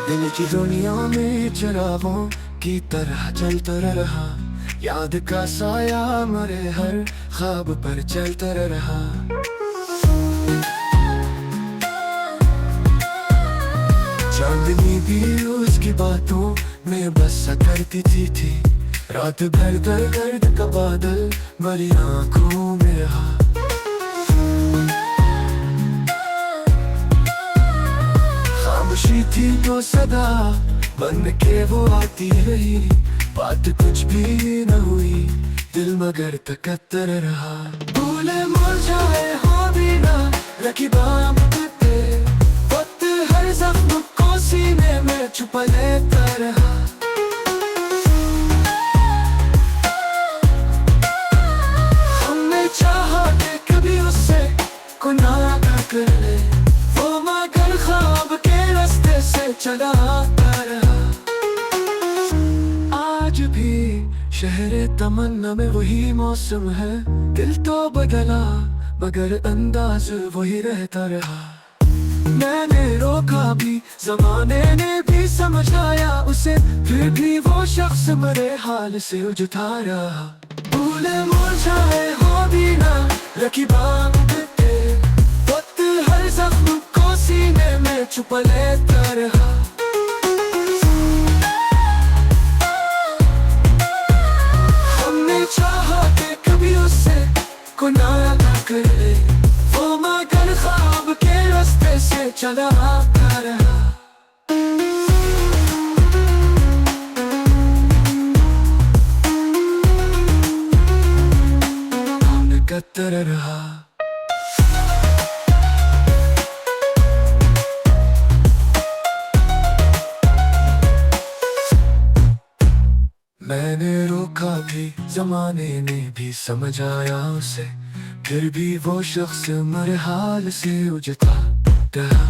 दिल की दुनिया में चिरागों की तरह चलता रहा, याद का साया मरे हर ख्वाब पर चलता रहा। चांदनी भी उसकी बातों में बस करती थी। रात भर दर्द का बादल मेरी आंखों में रहा। खामोशी थी तो सदा बन के वो आती रही, बात कुछ भी न हुई, दिल मगर तकत्तर रहा। भूले मुरझाए हो भी ना रखी बात पे, वक्त हर जख्म को सीने में छुपा लेता रहा। हमने चाहा कि कभी उससे को ना कर ले, वो मगर ख्वाब के रास्ते से चला आता रहा। आज भी शहरे तमन्ना में वही मौसम है, दिल तो बदला मगर अंदाज वही रहता रहा। मैंने रोका भी, जमाने ने भी समझाया उसे, फिर भी वो शख्स मेरे हाल से उजता रहा। भूले मुरझाए हो भी ना रखी बात पे, वक्त हर जख्म को सीने में छुपा लेता रहा। हमने चाहा कि कभी उससे को ना कर ले, वो मगर ख्वाब के रास्ते से चला आता रहा। हमने कतर रहा। मैंने रोका भी, जमाने ने भी समझाया उसे, फिर भी वो शख्स मेरे हाल से उजता रहा।